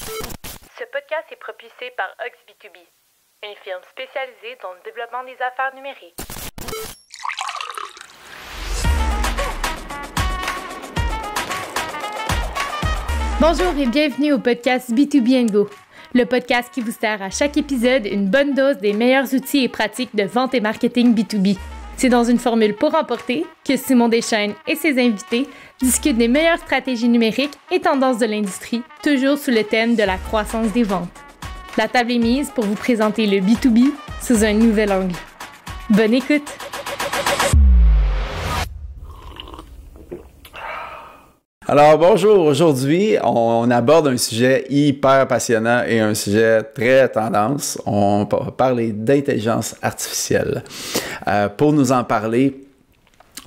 Ce podcast est propulsé par OxB2B, une firme spécialisée dans le développement des affaires numériques. Bonjour et bienvenue au podcast B2B & Go, le podcast qui vous sert à chaque épisode une bonne dose des meilleurs outils et pratiques de vente et marketing B2B. C'est dans une formule pour emporter que Simon Deschênes et ses invités discutent des meilleures stratégies numériques et tendances de l'industrie, toujours sous le thème de la croissance des ventes. La table est mise pour vous présenter le B2B sous un nouvel angle. Bonne écoute! Alors bonjour, aujourd'hui on aborde un sujet hyper passionnant et un sujet très tendance. On va parler d'intelligence artificielle. Pour nous en parler,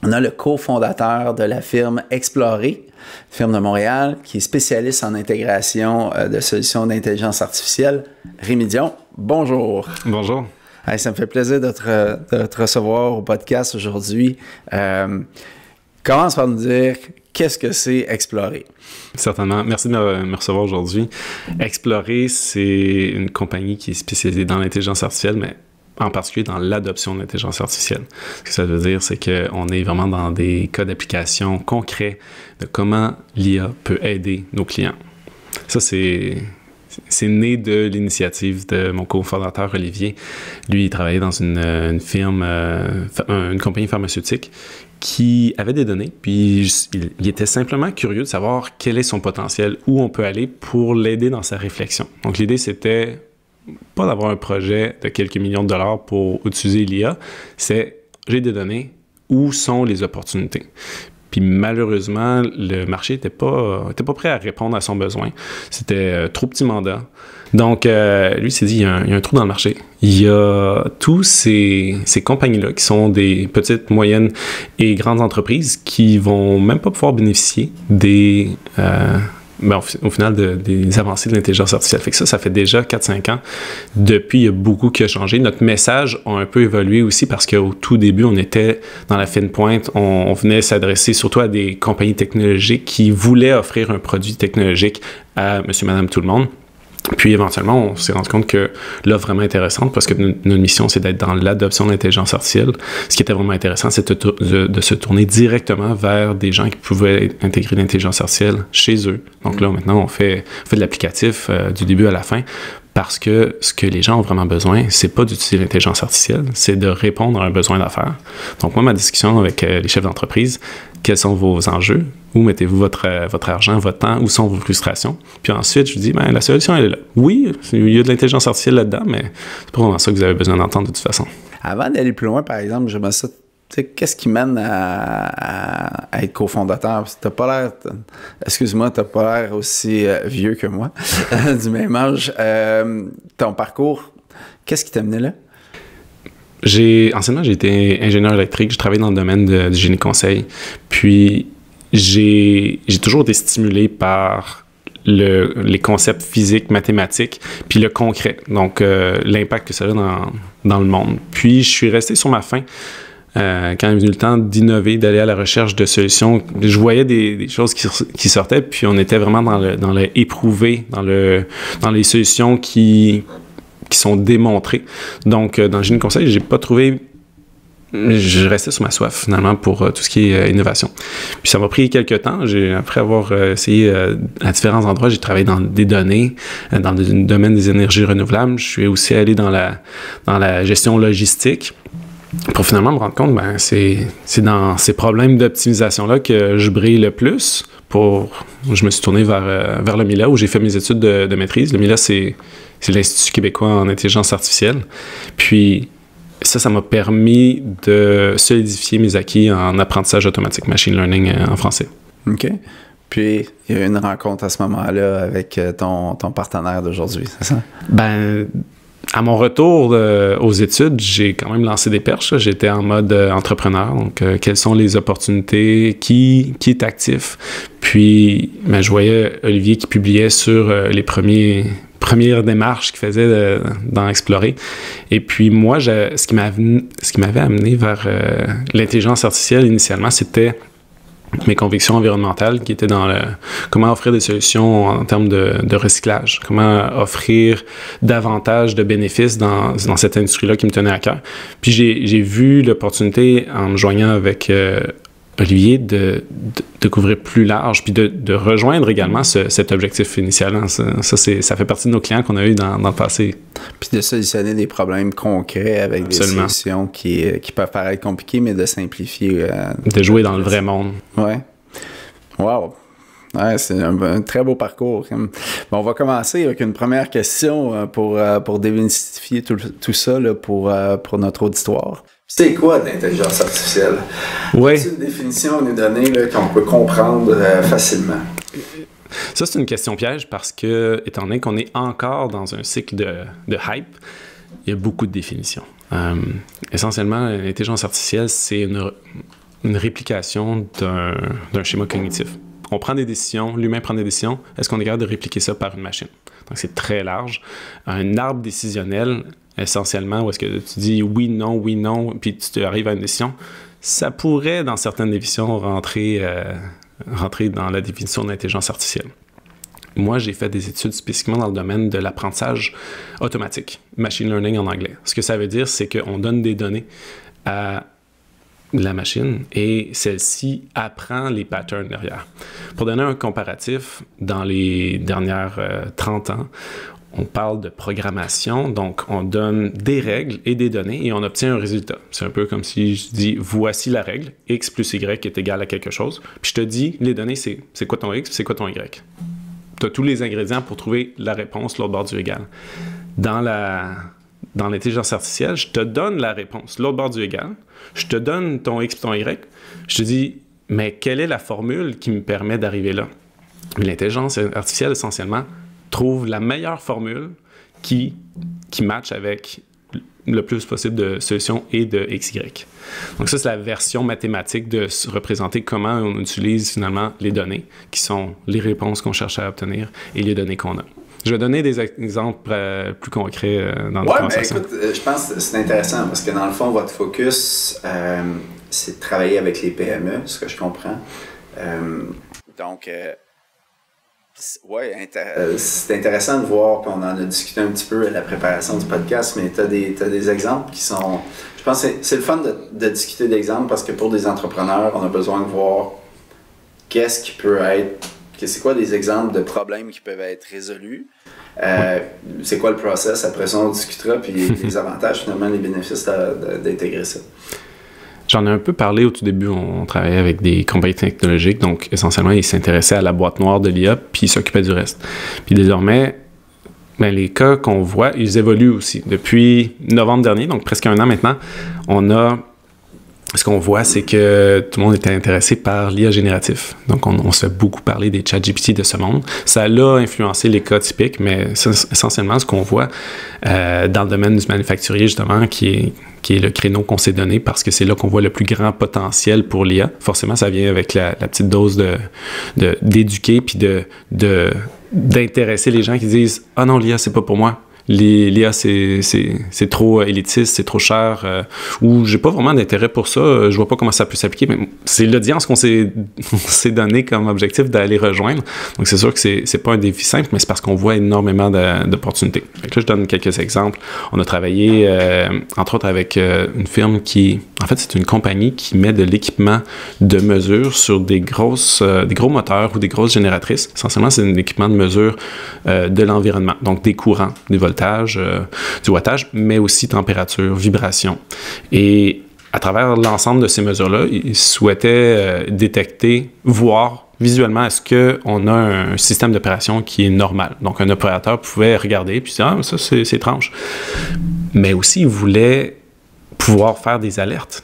on a le cofondateur de la firme Explorer, firme de Montréal, qui est spécialiste en intégration de solutions d'intelligence artificielle. Rémi Dion, bonjour. Bonjour. Hey, ça me fait plaisir de te recevoir au podcast aujourd'hui. Commence par nous dire qu'est-ce que c'est Explorer? Certainement. Merci de me recevoir aujourd'hui. Explorer, c'est une compagnie qui est spécialisée dans l'intelligence artificielle, mais en particulier dans l'adoption de l'intelligence artificielle. Ce que ça veut dire, c'est qu'on est vraiment dans des cas d'application concrets de comment l'IA peut aider nos clients. Ça, c'est né de l'initiative de mon cofondateur Olivier. Lui, il travaillait dans une firme, une compagnie pharmaceutique qui avait des données, puis il était simplement curieux de savoir quel est son potentiel, où on peut aller pour l'aider dans sa réflexion. Donc l'idée, c'était pas d'avoir un projet de quelques millions de dollars pour utiliser l'IA, c'est j'ai des données, où sont les opportunités? Puis malheureusement, le marché était pas prêt à répondre à son besoin. C'était trop petit mandat. Donc, lui s'est dit, il y a un trou dans le marché. Il y a tous ces compagnies-là qui sont des petites, moyennes et grandes entreprises qui vont même pas pouvoir bénéficier des... au final, des avancées de l'intelligence artificielle. Fait que ça fait déjà 4-5 ans. Depuis, il y a beaucoup qui a changé. Notre message a un peu évolué aussi parce qu'au tout début, on était dans la fine pointe. On venait s'adresser surtout à des compagnies technologiques qui voulaient offrir un produit technologique à monsieur, madame, tout le monde. Puis éventuellement, on s'est rendu compte que l'offre vraiment intéressante, parce que notre mission, c'est d'être dans l'adoption de l'intelligence artificielle. Ce qui était vraiment intéressant, c'est de se tourner directement vers des gens qui pouvaient intégrer l'intelligence artificielle chez eux. Donc là, maintenant, on fait de l'applicatif du début à la fin, parce que ce que les gens ont vraiment besoin, c'est pas d'utiliser l'intelligence artificielle, c'est de répondre à un besoin d'affaires. Donc moi, ma discussion avec les chefs d'entreprise, quels sont vos enjeux? Où mettez-vous votre argent, votre temps? Où sont vos frustrations? Puis ensuite, je vous dis, la solution, elle est là. Oui, il y a de l'intelligence artificielle là-dedans, mais c'est pas vraiment ça que vous avez besoin d'entendre de toute façon. Avant d'aller plus loin, par exemple, j'aimerais ça. Qu'est-ce qui mène à être cofondateur? T'as pas l'air... Excuse-moi, t'as pas l'air aussi vieux que moi, du même âge. Ton parcours, qu'est-ce qui t'a mené là? Anciennement, j'ai été ingénieur électrique. Je travaillais dans le domaine du génie conseil. Puis, j'ai toujours été stimulé par les concepts physiques, mathématiques, puis le concret. Donc, l'impact que ça a dans le monde. Puis, je suis resté sur ma faim. Quand est venu le temps d'innover, d'aller à la recherche de solutions, je voyais des choses qui sortaient, puis on était vraiment dans le éprouvé, dans les solutions qui sont démontrées. Donc, dans le génie conseil, j'ai pas trouvé... Je restais sur ma soif, finalement, pour tout ce qui est innovation. Puis ça m'a pris quelques temps. Après avoir essayé à différents endroits, j'ai travaillé dans des données, dans le domaine des énergies renouvelables. Je suis aussi allé dans la gestion logistique, pour finalement me rendre compte, c'est dans ces problèmes d'optimisation-là que je brille le plus. Je me suis tourné vers le MILA, où j'ai fait mes études de maîtrise. Le MILA, c'est l'Institut québécois en intelligence artificielle. Puis ça m'a permis de solidifier mes acquis en apprentissage automatique, machine learning en français. OK. Puis, il y a eu une rencontre à ce moment-là avec ton partenaire d'aujourd'hui, c'est ça? À mon retour aux études, j'ai quand même lancé des perches. J'étais en mode entrepreneur. Donc, quelles sont les opportunités? Qui est actif? Puis, je voyais Olivier qui publiait sur les premières démarches qu'il faisait dans Explorer. Et puis, moi, ce qui m'avait amené vers l'intelligence artificielle initialement, c'était mes convictions environnementales qui étaient dans comment offrir des solutions en termes de recyclage, comment offrir davantage de bénéfices dans cette industrie-là qui me tenait à cœur. Puis j'ai vu l'opportunité, en me joignant avec Olivier, de couvrir plus large, puis de rejoindre également cet objectif initial. Hein. Ça fait partie de nos clients qu'on a eu dans le passé. Puis de solutionner des problèmes concrets avec Absolument. des solutions qui peuvent paraître compliquées, mais de simplifier. De jouer dans le vrai monde. Ouais. Wow. Ouais, c'est un très beau parcours. Bon, on va commencer avec une première question pour démystifier tout ça là, pour notre auditoire. C'est quoi l'intelligence artificielle? Oui. C'est une définition à nous donner là, qu'on peut comprendre facilement. Ça, c'est une question piège parce que, étant donné qu'on est encore dans un cycle de hype, il y a beaucoup de définitions. Essentiellement, l'intelligence artificielle, c'est une réplication d'un schéma cognitif. On prend des décisions, l'humain prend des décisions, est-ce qu'on est capable de répliquer ça par une machine? Donc, c'est très large. Un arbre décisionnel, essentiellement, où est-ce que tu dis oui, non, puis tu arrives à une décision, ça pourrait, dans certaines définitions, rentrer dans la définition de l'intelligence artificielle. Moi, j'ai fait des études spécifiquement dans le domaine de l'apprentissage automatique, machine learning en anglais. Ce que ça veut dire, c'est qu'on donne des données à la machine et celle-ci apprend les patterns derrière. Pour donner un comparatif, dans les dernières 30 ans, on parle de programmation, donc on donne des règles et des données et on obtient un résultat. C'est un peu comme si je dis, voici la règle, x plus y est égal à quelque chose, puis je te dis, les données, c'est quoi ton x, c'est quoi ton y. Tu as tous les ingrédients pour trouver la réponse l'autre bord du égal. Dans l'intelligence artificielle, je te donne la réponse l'autre bord du égal, je te donne ton x et ton y, je te dis, mais quelle est la formule qui me permet d'arriver là? L'intelligence artificielle, essentiellement, trouve la meilleure formule qui matche avec le plus possible de solutions et de XY. Donc ça, c'est la version mathématique de représenter comment on utilise finalement les données, qui sont les réponses qu'on cherche à obtenir et les données qu'on a. Je vais donner des exemples plus concrets dans notre conversation. Oui, mais écoute, je pense que c'est intéressant parce que dans le fond, votre focus, c'est de travailler avec les PME, ce que je comprends. C'est intéressant de voir, puis on en a discuté un petit peu à la préparation du podcast, mais tu as des exemples qui sont... Je pense que c'est le fun de discuter d'exemples parce que pour des entrepreneurs, on a besoin de voir qu'est-ce qui peut être... C'est quoi des exemples de problèmes qui peuvent être résolus? C'est quoi le process? Après ça, on discutera, puis les avantages, finalement, les bénéfices d'intégrer ça. J'en ai un peu parlé au tout début. On travaillait avec des compagnies technologiques, donc essentiellement, ils s'intéressaient à la boîte noire de l'IA, puis ils s'occupaient du reste. Puis désormais, les cas qu'on voit, ils évoluent aussi. Depuis novembre dernier, donc presque un an maintenant, ce qu'on voit, c'est que tout le monde était intéressé par l'IA génératif. Donc, on se fait beaucoup parler des ChatGPT de ce monde. Ça l'a influencé les cas typiques, mais essentiellement, ce qu'on voit dans le domaine du manufacturier, justement, qui est le créneau qu'on s'est donné parce que c'est là qu'on voit le plus grand potentiel pour l'IA. Forcément, ça vient avec la petite dose d'éduquer puis d'intéresser les gens qui disent « Ah non, l'IA, c'est pas pour moi. L'IA, c'est trop élitiste, c'est trop cher, ou j'ai pas vraiment d'intérêt pour ça, je vois pas comment ça peut s'appliquer, mais c'est l'audience qu'on s'est donné comme objectif d'aller rejoindre. Donc c'est sûr que c'est pas un défi simple, mais c'est parce qu'on voit énormément d'opportunités. Fait que là, je donne quelques exemples. On a travaillé, entre autres, avec une firme en fait, c'est une compagnie qui met de l'équipement de mesure sur des gros moteurs ou des grosses génératrices. Essentiellement, c'est un équipement de mesure de l'environnement, donc des courants, des voltages, du wattage, mais aussi température, vibration. Et à travers l'ensemble de ces mesures-là, ils souhaitaient détecter, voir visuellement, est-ce qu'on a un système d'opération qui est normal. Donc, un opérateur pouvait regarder puis dire « Ah, ça, c'est étrange ». Mais aussi, ils voulaient pouvoir faire des alertes.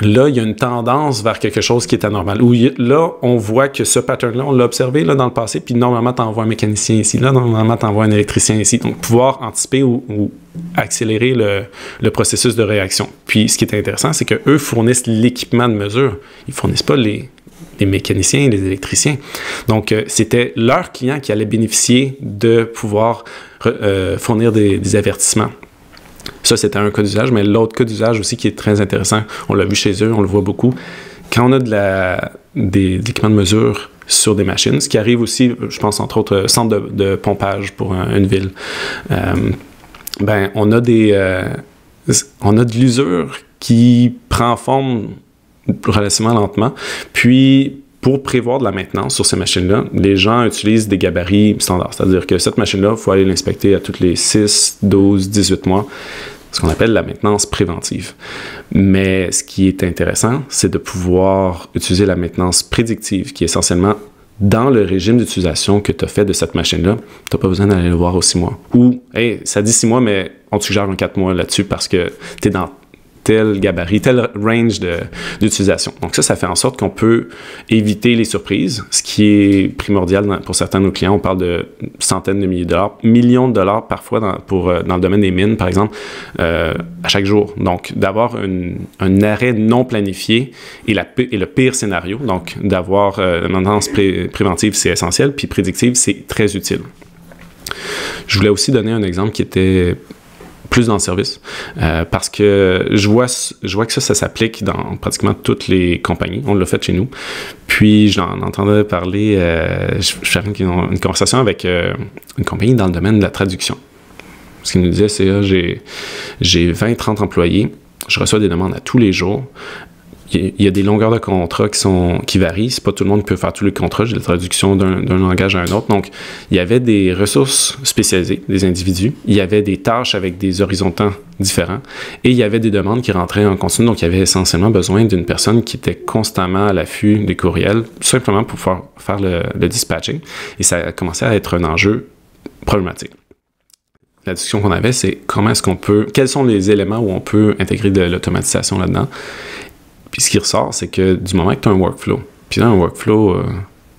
Là, il y a une tendance vers quelque chose qui est anormal. Là, on voit que ce pattern-là, on l'a observé là, dans le passé, puis normalement, tu envoies un mécanicien ici, là, normalement, tu envoies un électricien ici. Donc, pouvoir anticiper ou accélérer le processus de réaction. Puis, ce qui est intéressant, c'est qu'eux fournissent l'équipement de mesure. Ils ne fournissent pas les mécaniciens et les électriciens. Donc, c'était leurs clients qui allaient bénéficier de pouvoir fournir des avertissements. Ça, c'était un cas d'usage, mais l'autre cas d'usage aussi qui est très intéressant, on l'a vu chez eux, on le voit beaucoup, quand on a des équipements de mesure sur des machines, ce qui arrive aussi, je pense entre autres, centre de pompage pour une ville, on a de l'usure qui prend forme relativement lentement, puis pour prévoir de la maintenance sur ces machines-là, les gens utilisent des gabarits standards, c'est-à-dire que cette machine-là, il faut aller l'inspecter à tous les 6, 12, 18 mois, ce qu'on appelle la maintenance préventive. Mais ce qui est intéressant, c'est de pouvoir utiliser la maintenance prédictive, qui est essentiellement dans le régime d'utilisation que tu as fait de cette machine-là. Tu n'as pas besoin d'aller le voir aux 6 mois. Ou, hey, ça dit 6 mois, mais on te suggère un 4 mois là-dessus parce que tu es dans tel gabarit, tel range d'utilisation. Donc ça fait en sorte qu'on peut éviter les surprises, ce qui est primordial pour certains de nos clients. On parle de centaines de milliers de dollars, millions de dollars parfois dans le domaine des mines, par exemple, à chaque jour. Donc d'avoir un arrêt non planifié est le pire scénario. Donc d'avoir une maintenance préventive, c'est essentiel, puis prédictive, c'est très utile. Je voulais aussi donner un exemple qui était plus dans le service, parce que je vois que ça s'applique dans pratiquement toutes les compagnies. On l'a fait chez nous. Puis, j'en entendais parler, je faisais une conversation avec une compagnie dans le domaine de la traduction. Ce qu'il nous disait, c'est j'ai 20-30 employés, je reçois des demandes à tous les jours. Il y a des longueurs de contrats qui varient. C'est pas tout le monde qui peut faire tous les contrats. J'ai la traduction d'un langage à un autre. Donc, il y avait des ressources spécialisées, des individus. Il y avait des tâches avec des horizons de temps différents. Et il y avait des demandes qui rentraient en continu. Donc, il y avait essentiellement besoin d'une personne qui était constamment à l'affût des courriels, simplement pour faire le dispatching. Et ça a commencé à être un enjeu problématique. La discussion qu'on avait, c'est quels sont les éléments où on peut intégrer de l'automatisation là-dedans. Puis ce qui ressort, c'est que du moment que tu as un workflow, puis dans un workflow,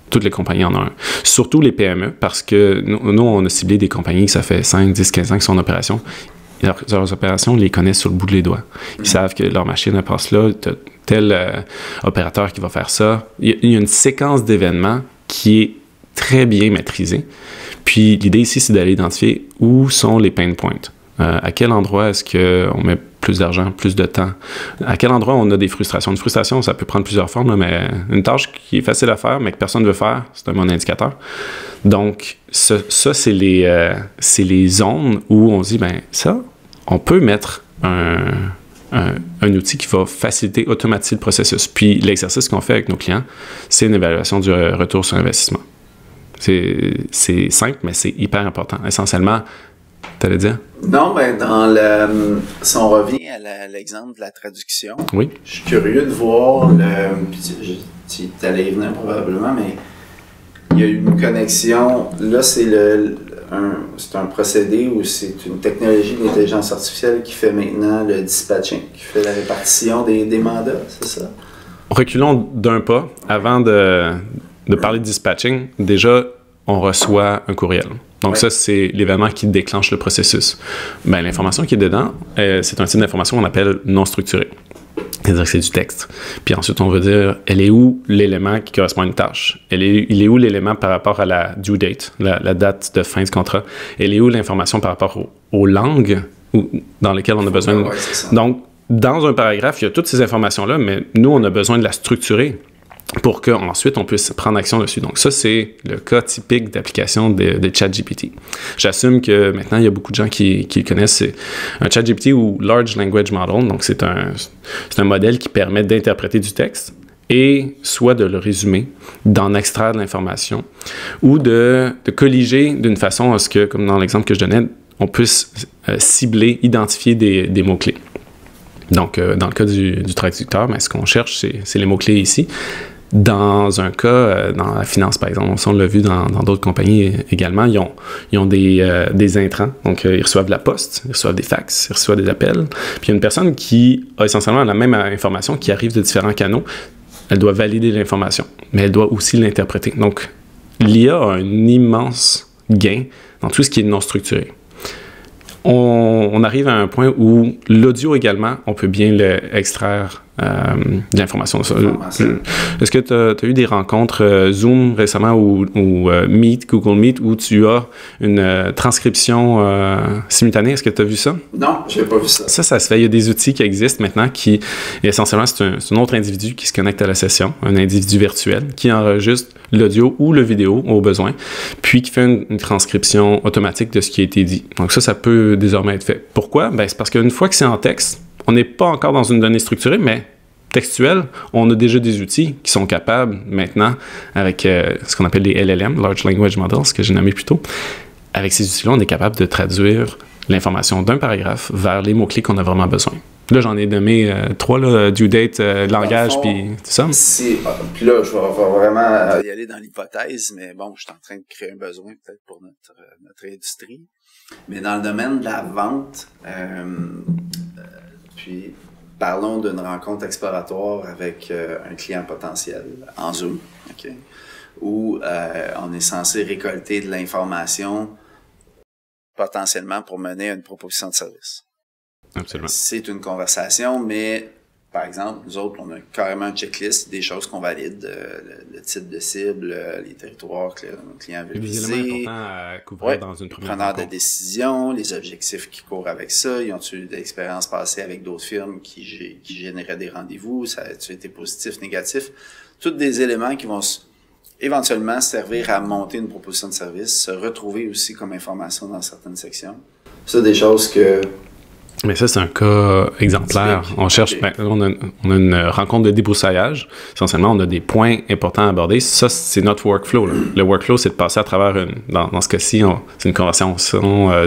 toutes les compagnies en ont un. Surtout les PME, parce que nous, on a ciblé des compagnies que ça fait 5, 10, 15 ans qu'ils sont en opération. Leurs opérations, ils les connaissent sur le bout de les doigts. Ils savent que leur machine, elle passe là, tu as tel opérateur qui va faire ça. Il y a une séquence d'événements qui est très bien maîtrisée. Puis l'idée ici, c'est d'aller identifier où sont les pain points. À quel endroit est-ce qu'on met plus d'argent, plus de temps? À quel endroit on a des frustrations? Une frustration, ça peut prendre plusieurs formes, là, mais une tâche qui est facile à faire, mais que personne ne veut faire, c'est un bon indicateur. Donc, ça c'est les zones où on dit, on peut mettre un outil qui va faciliter, automatiser le processus. Puis, l'exercice qu'on fait avec nos clients, c'est une évaluation du retour sur investissement. C'est simple, mais c'est hyper important. Essentiellement, t'allais dire? Non, si on revient à l'exemple de la traduction, oui. Je suis curieux de voir tu allais y venir probablement, mais il y a une connexion. Là, c'est un procédé ou c'est une technologie d'intelligence artificielle qui fait maintenant le dispatching, qui fait la répartition des mandats, c'est ça? Reculons d'un pas. Avant de parler de dispatching, déjà, on reçoit un courriel. Donc ça, c'est l'événement qui déclenche le processus. L'information qui est dedans, c'est un type d'information qu'on appelle non structurée. C'est-à-dire que c'est du texte. Puis ensuite, on veut dire, elle est où l'élément qui correspond à une tâche? Il est où l'élément par rapport à la due date, la date de fin du contrat? Elle est où l'information par rapport aux langues dans lesquelles on a besoin? Donc, dans un paragraphe, il y a toutes ces informations-là, mais nous, on a besoin de la structurer pour qu'ensuite on puisse prendre action dessus. Donc ça, c'est le cas typique d'application de ChatGPT. J'assume que maintenant, il y a beaucoup de gens qui le connaissent. C'est un ChatGPT ou Large Language Model. Donc c'est un modèle qui permet d'interpréter du texte et soit de le résumer, d'en extraire de l'information ou de colliger d'une façon à ce que, comme dans l'exemple que je donnais, on puisse cibler, identifier des mots-clés. Donc, dans le cas du traducteur, ce qu'on cherche, c'est les mots-clés ici. Dans un cas, dans la finance, par exemple, on l'a vu dans d'autres compagnies également, ils ont des intrants. Donc, ils reçoivent de la poste, ils reçoivent des fax, ils reçoivent des appels. Puis, il y a une personne qui a essentiellement la même information qui arrive de différents canaux. Elle doit valider l'information, mais elle doit aussi l'interpréter. Donc, l'IA a un immense gain dans tout ce qui est non structuré. On arrive à un point où l'audio également, on peut bien l'extraire de l'information. Est-ce que tu as eu des rencontres Zoom récemment ou Meet, Google Meet, où tu as une transcription simultanée? Est-ce que tu as vu ça? Non, je n'ai pas vu ça. Ça se fait. Il y a des outils qui existent maintenant qui, essentiellement, c'est un autre individu qui se connecte à la session, un individu virtuel, qui enregistre l'audio ou le vidéo au besoin, puis qui fait une transcription automatique de ce qui a été dit. Donc ça peut désormais être fait. Pourquoi? C'est parce qu'une fois que c'est en texte, on n'est pas encore dans une donnée structurée, mais textuelle, on a déjà des outils qui sont capables maintenant, avec ce qu'on appelle les LLM, Large Language Models, ce que j'ai nommé plus tôt. Avec ces outils-là, on est capable de traduire l'information d'un paragraphe vers les mots-clés qu'on a vraiment besoin. Là, j'en ai nommé 3, là, due date, langage, puis tout ça. Puis là, je vais vraiment y aller dans l'hypothèse, mais bon, je suis en train de créer un besoin peut-être pour notre industrie. Mais dans le domaine de la vente, puis parlons d'une rencontre exploratoire avec un client potentiel en Zoom, okay, où on est censé récolter de l'information potentiellement pour mener à une proposition de service. Absolument. C'est une conversation, mais par exemple, nous autres, on a carrément une checklist des choses qu'on valide, le type de cible, les territoires que le client veut viser. Les éléments importants à couvrir dans une première preneur rencontre. de décision, les objectifs qui courent avec ça. Ils ont-tu eu de l'expérience passée avec d'autres firmes qui généraient des rendez-vous? Ça a-tu été positif, négatif? Tous des éléments qui vont éventuellement servir à monter une proposition de service, se retrouver aussi comme information dans certaines sections. C'est des choses que... Mais ça, c'est un cas exemplaire. On cherche, on a une rencontre de débroussaillage. Essentiellement, on a des points importants à aborder. Ça, c'est notre workflow, là. Le workflow, c'est de passer à travers dans ce cas-ci, c'est une conversation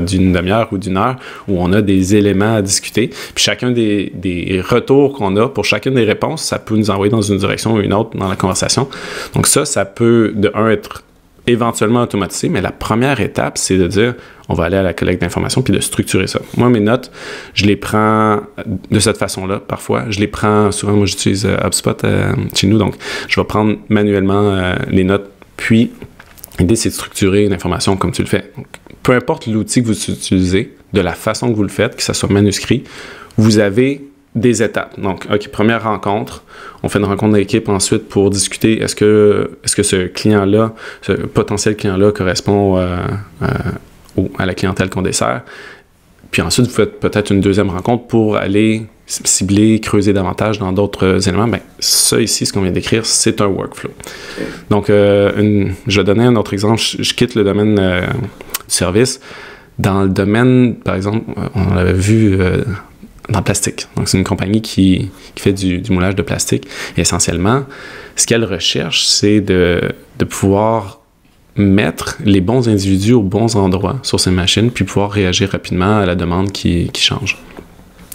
d'une demi-heure ou d'une heure où on a des éléments à discuter. Puis chacun des retours qu'on a pour chacune des réponses, ça peut nous envoyer dans une direction ou une autre dans la conversation. Donc ça peut, de un, être éventuellement automatisé, mais la première étape, c'est de dire, on va aller à la collecte d'informations puis de structurer ça. Moi, mes notes, je les prends de cette façon-là, parfois. Je les prends, souvent, moi, j'utilise HubSpot chez nous, donc je vais prendre manuellement les notes, puis l'idée, c'est de structurer une information comme tu le fais. Donc, peu importe l'outil que vous utilisez, de la façon que vous le faites, que ça soit manuscrit, vous avez des étapes. Donc, OK, première rencontre, on fait une rencontre d'équipe ensuite pour discuter est-ce que ce client-là, ce potentiel client-là correspond à la clientèle qu'on dessert. Puis ensuite, vous faites peut-être une deuxième rencontre pour aller cibler, creuser davantage dans d'autres éléments. Bien, ça ici, ce qu'on vient d'écrire, c'est un workflow. Okay. Donc, je vais donner un autre exemple. Je quitte le domaine du service. Dans le domaine, par exemple, on l'avait vu dans le plastique. Donc, c'est une compagnie qui fait du moulage de plastique. Et essentiellement, ce qu'elle recherche, c'est de pouvoir mettre les bons individus aux bons endroits sur ces machines, puis pouvoir réagir rapidement à la demande qui change.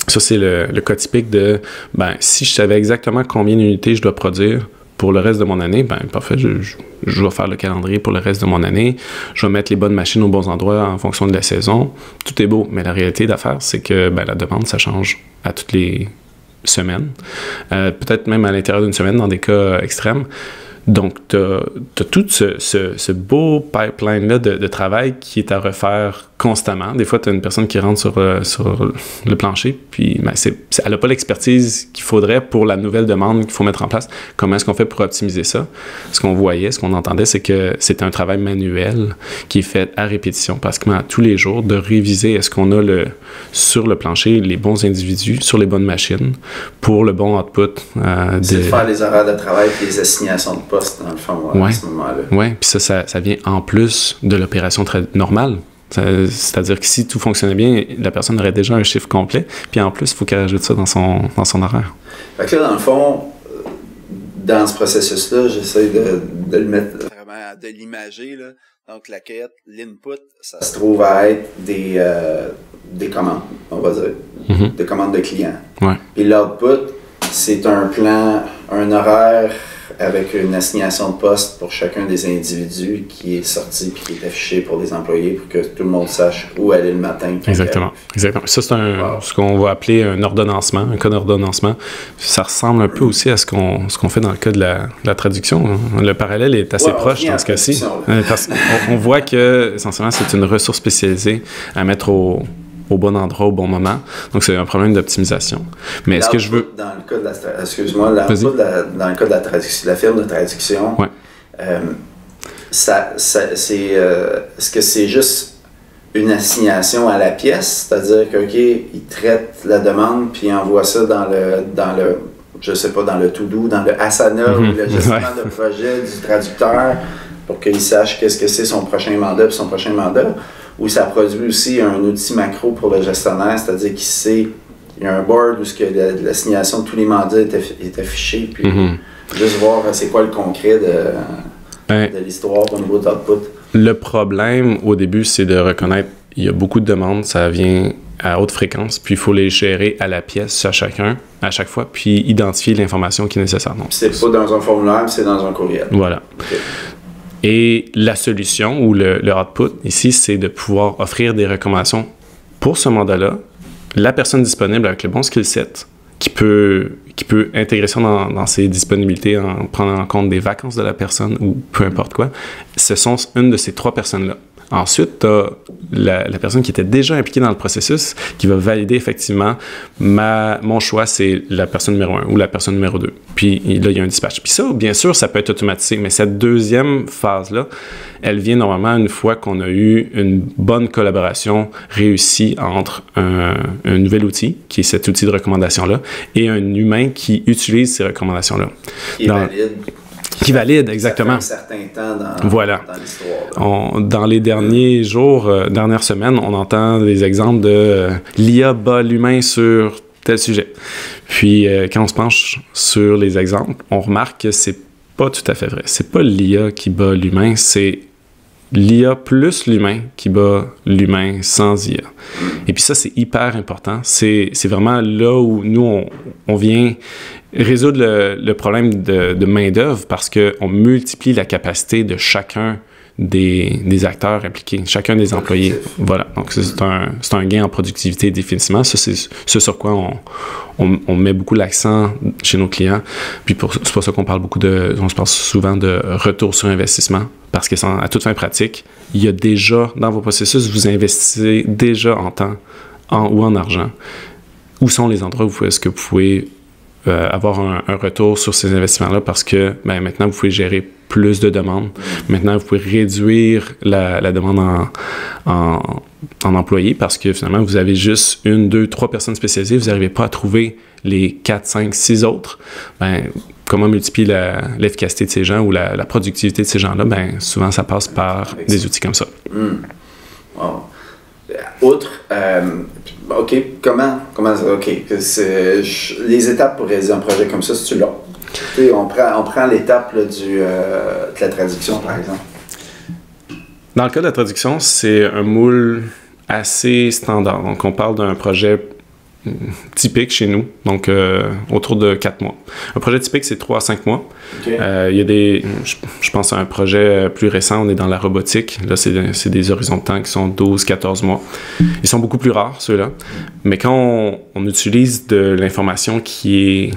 Ça, c'est le cas typique de, si je savais exactement combien d'unités je dois produire pour le reste de mon année, parfait, je vais faire le calendrier pour le reste de mon année, je vais mettre les bonnes machines aux bons endroits en fonction de la saison. Tout est beau, mais la réalité d'affaires, c'est que la demande, ça change à toutes les semaines, peut-être même à l'intérieur d'une semaine dans des cas extrêmes. Donc, tu as tout ce beau pipeline-là de travail qui est à refaire constamment. Des fois, tu as une personne qui rentre sur le plancher, puis elle n'a pas l'expertise qu'il faudrait pour la nouvelle demande qu'il faut mettre en place. Comment est-ce qu'on fait pour optimiser ça? Ce qu'on voyait, ce qu'on entendait, c'est que c'était un travail manuel qui est fait à répétition, pratiquement tous les jours, de réviser est-ce qu'on a sur le plancher les bons individus sur les bonnes machines pour le bon output. C'est de faire les horaires de travail et les assignations de poste, dans le fond, à ce moment-là. Oui, puis ça vient en plus de l'opération normale. C'est-à-dire que si tout fonctionnait bien, la personne aurait déjà un chiffre complet, puis en plus, il faut qu'elle ajoute ça dans son horaire. Fait que là, dans le fond, dans ce processus-là, j'essaie de le mettre vraiment, de l'imager, là. Donc, la quête, l'input, ça se trouve à être des commandes, on va dire, des commandes de clients. Ouais. Puis l'output, c'est un plan, un horaire avec une assignation de poste pour chacun des individus qui est sorti puis qui est affiché pour les employés pour que tout le monde sache où aller le matin. Exactement. Ça, c'est ce qu'on va appeler un ordonnancement, un cas d'ordonnancement. Ça ressemble un peu aussi à ce qu'on fait dans le cas de la traduction. Le parallèle est assez proche dans ce cas-ci. Parce qu'on voit que, essentiellement, c'est une ressource spécialisée à mettre au bon endroit, au bon moment. Donc, c'est un problème d'optimisation. Mais est-ce que je veux... Dans le cas de la... Excuse-moi, dans le cas de la traduction, la firme de traduction, ouais. Est-ce que c'est juste une assignation à la pièce? C'est-à-dire que, OK, il traite la demande, puis il envoie ça dans le je sais pas, dans le to-do, dans le Asana ou le gestionnaire de projet du traducteur pour qu'il sache qu'est-ce que c'est son prochain mandat puis son prochain mandat, ou ça produit aussi un outil macro pour le gestionnaire, c'est-à-dire qu'il sait, il y a un board où l'assignation de tous les mandats est affichée, puis juste voir c'est quoi le concret de l'histoire au niveau de l'output. Le problème au début, c'est de reconnaître il y a beaucoup de demandes, ça vient à haute fréquence, puis il faut les gérer à la pièce à chaque fois, puis identifier l'information qui est nécessaire. Donc, c'est pas dans un formulaire, c'est dans un courriel. Voilà. Okay. Et la solution ou le output ici, c'est de pouvoir offrir des recommandations pour ce mandat-là, la personne disponible avec le bon skill set, qui peut intégrer ça dans ses disponibilités en prenant en compte des vacances de la personne ou peu importe quoi. Ce sont une de ces 3 personnes-là. Ensuite, tu as la personne qui était déjà impliquée dans le processus qui va valider effectivement mon choix, c'est la personne numéro 1 ou la personne numéro 2. Puis là, il y a un dispatch. Puis ça, bien sûr, ça peut être automatisé, mais cette deuxième phase-là, elle vient normalement une fois qu'on a eu une bonne collaboration réussie entre un nouvel outil, qui est cet outil de recommandation-là, et un humain qui utilise ces recommandations-là. Qui valide, exactement. Ça fait un certain temps dans l'histoire. Dans les derniers jours, dernières semaines, on entend des exemples de l'IA bat l'humain sur tel sujet. Puis, quand on se penche sur les exemples, on remarque que c'est pas tout à fait vrai. C'est pas l'IA qui bat l'humain, c'est l'IA plus l'humain qui bat l'humain sans IA. Et puis ça, c'est hyper important. C'est vraiment là où nous, on vient résoudre le problème de main-d'œuvre parce qu'on multiplie la capacité de chacun des acteurs impliqués, chacun des employés. Voilà. Donc, c'est un gain en productivité définitivement. Ça, c'est ce sur quoi on met beaucoup l'accent chez nos clients. Puis, c'est pour ça qu'on parle on se parle souvent de retour sur investissement parce que à toute fin pratique, il y a déjà, dans vos processus, vous investissez déjà en temps ou en argent. Où sont les endroits où est-ce que vous pouvez avoir un retour sur ces investissements-là parce que maintenant, vous pouvez gérer plus de demandes. Maintenant, vous pouvez réduire la demande en employés parce que finalement, vous avez juste 1, 2, 3 personnes spécialisées. Vous n'arrivez pas à trouver les 4, 5, 6 autres. Comment multiplier l'efficacité de ces gens ou la productivité de ces gens-là? Souvent, ça passe par des outils comme ça. Wow. Outre, OK, comment OK, les étapes pour réaliser un projet comme ça, c'est-tu long? On prend l'étape de la traduction, par exemple. Dans le cas de la traduction, c'est un moule assez standard. Donc, on parle d'un projet typique chez nous, donc autour de 4 mois. Un projet typique, c'est 3 à 5 mois. Okay. Il y a je pense à un projet plus récent, on est dans la robotique. Là, c'est des horizons de temps qui sont 12-14 mois. Ils sont beaucoup plus rares, ceux-là. Mais quand on utilise de l'information qui est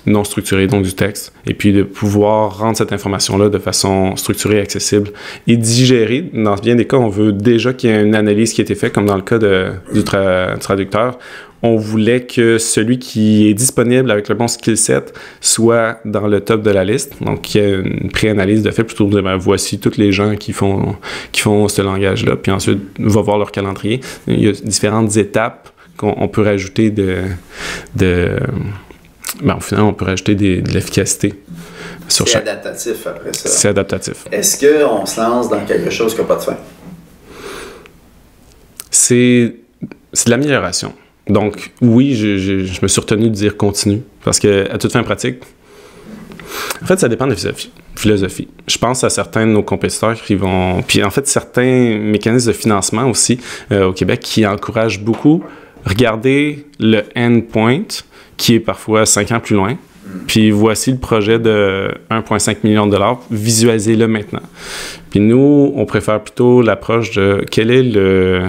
non structurée, donc du texte, et puis de pouvoir rendre cette information-là de façon structurée, accessible et digérée. Dans bien des cas, on veut déjà qu'il y ait une analyse qui ait été faite, comme dans le cas du traducteur. On voulait que celui qui est disponible avec le bon skill set soit dans le top de la liste. Donc, qu'il y ait une pré-analyse de fait plutôt que de voici tous les gens qui font ce langage-là. Puis ensuite, on va voir leur calendrier. Il y a différentes étapes qu'on peut rajouter au final, on peut rajouter de l'efficacité. C'est adaptatif après ça. C'est adaptatif. Est-ce qu'on se lance dans quelque chose qui n'a pas de fin? C'est de l'amélioration. Donc, oui, je me suis retenu de dire continue, parce qu'à toute fin pratique, en fait, ça dépend de la philosophie. Je pense à certains de nos compétiteurs qui vont... Puis en fait, certains mécanismes de financement aussi au Québec qui encouragent beaucoup regarder le endpoint, qui est parfois 5 ans plus loin. Puis voici le projet de 1,5 million de $, visualisez-le maintenant. Puis nous, on préfère plutôt l'approche de quel est le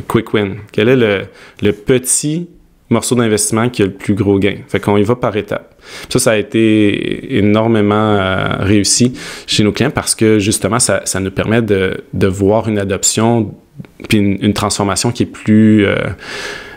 quick win, quel est le petit morceau d'investissement qui a le plus gros gain. Fait qu'on y va par étapes. Ça a été énormément réussi chez nos clients parce que justement, ça nous permet de voir une adoption puis une transformation qui est plus...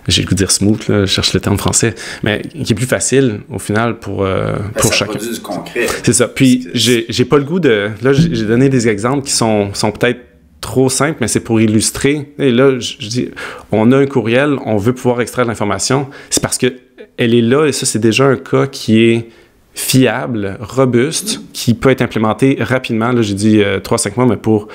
j'ai le goût de dire smooth, là, je cherche le terme français, mais qui est plus facile, au final, pour chacun. Ça produit du concret. C'est ça. Puis, j'ai pas le goût de... Là, j'ai donné des exemples qui sont peut-être trop simples, mais c'est pour illustrer. Et là, je dis, on a un courriel, on veut pouvoir extraire l'information. C'est parce que elle est là, et ça, c'est déjà un cas qui est fiable, robuste, qui peut être implémenté rapidement. Là, j'ai dit 3-5 mois, mais pour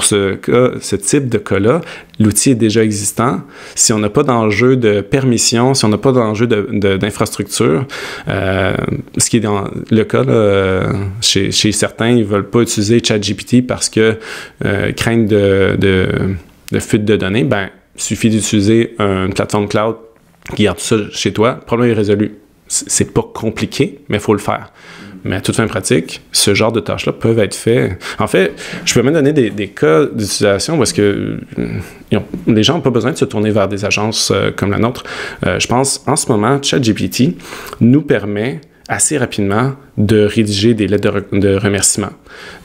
ce type de cas-là, l'outil est déjà existant. Si on n'a pas d'enjeu de permission, si on n'a pas d'enjeu d'infrastructure, ce qui est dans le cas là, chez certains, ils ne veulent pas utiliser ChatGPT parce que craignent de fuite de données, ben il suffit d'utiliser une plateforme cloud qui garde tout ça chez toi. Le problème est résolu. C'est pas compliqué, mais il faut le faire. Mais à toute fin pratique, ce genre de tâches-là peuvent être faites. En fait, je peux même donner des cas d'utilisation parce que les gens n'ont pas besoin de se tourner vers des agences comme la nôtre. Je pense, en ce moment, ChatGPT nous permet assez rapidement de rédiger des lettres de remerciement,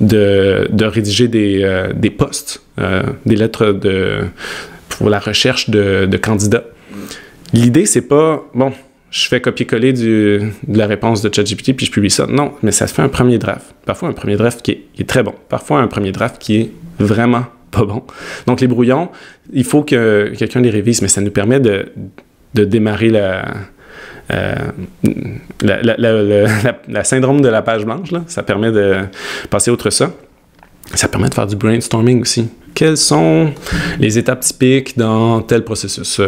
de rédiger des posts, des lettres pour la recherche de candidats. L'idée, c'est pas, bon, je fais copier-coller de la réponse de ChatGPT puis je publie ça. Non, mais ça se fait un premier draft. Parfois, un premier draft qui est très bon. Parfois, un premier draft qui est vraiment pas bon. Donc, les brouillons, il faut que quelqu'un les révise, mais ça nous permet de démarrer la syndrome de la page blanche. Là. Ça permet de passer outre ça. Ça permet de faire du brainstorming aussi. Quelles sont les étapes typiques dans tel processus?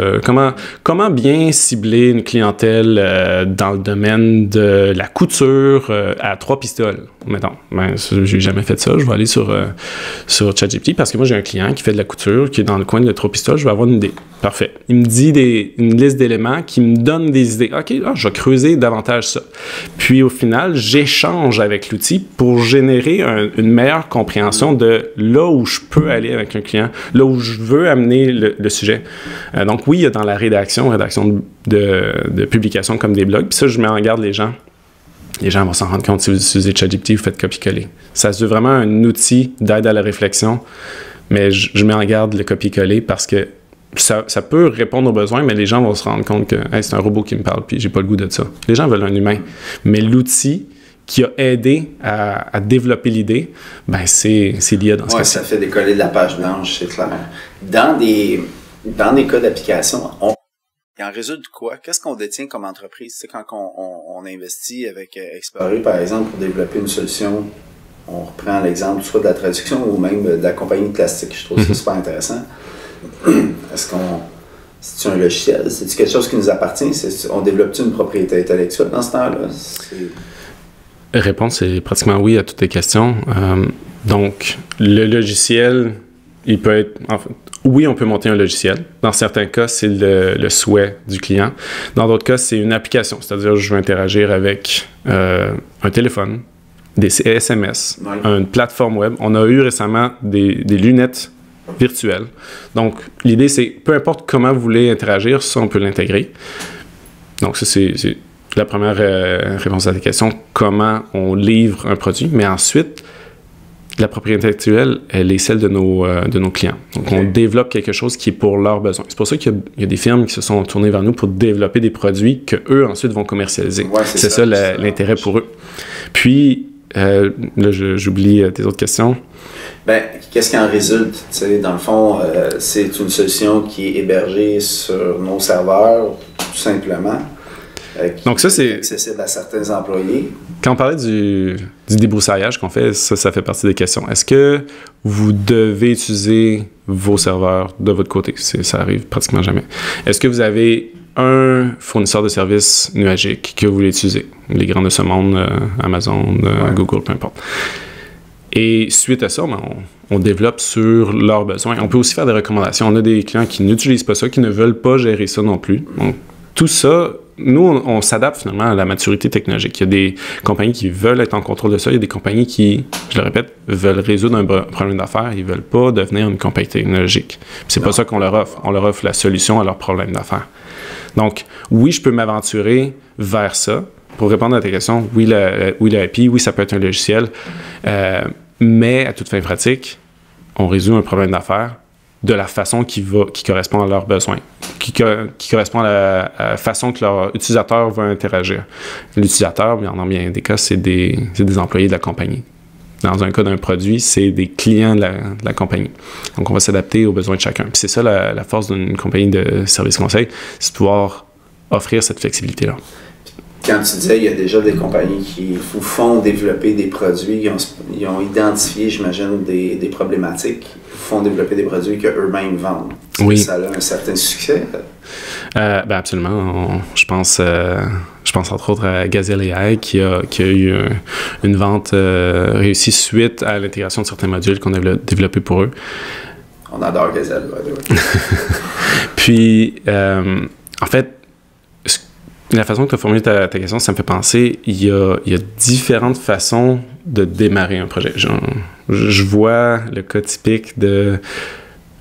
Comment bien cibler une clientèle dans le domaine de la couture à 3 pistoles? Mettons, j'ai jamais fait ça. Je vais aller sur ChatGPT parce que moi, j'ai un client qui fait de la couture, qui est dans le coin de 3 pistoles. Je vais avoir une idée. Parfait. Il me dit une liste d'éléments qui me donne des idées. OK, je vais creuser davantage ça. Puis, au final, j'échange avec l'outil pour générer une meilleure compréhension de là où je peux aller avec un client, là où je veux amener le sujet. Donc, oui, il y a dans la rédaction de publications comme des blogs. Puis ça, je mets en garde les gens. Les gens vont s'en rendre compte si vous utilisez ChatGPT, vous faites copier-coller. Ça se veut vraiment un outil d'aide à la réflexion, mais je mets en garde le copier-coller parce que ça peut répondre aux besoins, mais les gens vont se rendre compte que hey, c'est un robot qui me parle, puis j'ai pas le goût de ça. Les gens veulent un humain. Mais l'outil qui a aidé à développer l'idée, ben c'est l'IA dans ce cas-ci. Ça fait décoller de la page blanche, c'est clair. Dans des cas d'application, il en résulte quoi? Qu'est-ce qu'on détient comme entreprise? C'est quand on investit avec Explorer, par exemple, pour développer une solution, on reprend l'exemple soit de la traduction ou même de la compagnie de plastique. Je trouve ça super intéressant. C'est-tu un logiciel? C'est-tu quelque chose qui nous appartient? On développe-tu une propriété intellectuelle dans ce temps-là? Réponse est pratiquement oui à toutes les questions. Donc, le logiciel, il peut être... oui, on peut monter un logiciel. Dans certains cas, c'est le souhait du client. Dans d'autres cas, c'est une application. C'est-à-dire, je veux interagir avec un téléphone, des SMS, une plateforme web. On a eu récemment des lunettes virtuelles. Donc, l'idée, c'est peu importe comment vous voulez interagir, ça, on peut l'intégrer. Donc, ça, c'est la première réponse à la question, comment on livre un produit. Mais ensuite, la propriété intellectuelle, elle est celle de nos clients. Donc, on développe quelque chose qui est pour leurs besoins. C'est pour ça qu'il y a des firmes qui se sont tournées vers nous pour développer des produits qu'eux, ensuite, vont commercialiser. Ouais, c'est ça l'intérêt pour eux. Puis, là, j'oublie tes autres questions. Ben, qu'est-ce qui en résulte? T'sais, dans le fond, c'est une solution qui est hébergée sur nos serveurs, tout simplement. Donc ça, c'est accessible à certains employés. Quand on parlait du débroussaillage qu'on fait, ça fait partie des questions. Est-ce que vous devez utiliser vos serveurs de votre côté? Ça arrive pratiquement jamais. Est-ce que vous avez un fournisseur de services nuagique que vous voulez utiliser? Les grands de ce monde, Amazon, Google, peu importe. Et suite à ça, on développe sur leurs besoins. On peut aussi faire des recommandations. On a des clients qui n'utilisent pas ça, qui ne veulent pas gérer ça non plus. Donc, tout ça, nous, on s'adapte finalement à la maturité technologique. Il y a des compagnies qui veulent être en contrôle de ça. Il y a des compagnies qui, je le répète, veulent résoudre un problème d'affaires. Ils ne veulent pas devenir une compagnie technologique. C'est pas ça qu'on leur offre. On leur offre la solution à leur problème d'affaires. Donc, oui, je peux m'aventurer vers ça. Pour répondre à ta question, oui, l'IP, oui, ça peut être un logiciel. Mais à toute fin pratique, on résout un problème d'affaires. de la façon qui correspond à leurs besoins, qui correspond à la façon que leur utilisateur va interagir. L'utilisateur, dans bien des cas, c'est des employés de la compagnie. Dans un cas d'un produit, c'est des clients de la compagnie. Donc, on va s'adapter aux besoins de chacun. Puis c'est ça la force d'une compagnie de services conseil, c'est de pouvoir offrir cette flexibilité-là. Quand tu disais, il y a déjà des compagnies qui vous font développer des produits, ils ont identifié, j'imagine, des problématiques, font développer des produits qu'eux-mêmes vendent. Oui. Ça a un certain succès? Ben absolument. Je pense entre autres à Gazelle AI qui a eu une vente réussie suite à l'intégration de certains modules qu'on a développés pour eux. On adore Gazelle. Puis, en fait, la façon que tu as formulé ta question, ça me fait penser, il y a différentes façons de démarrer un projet. Je vois le cas typique de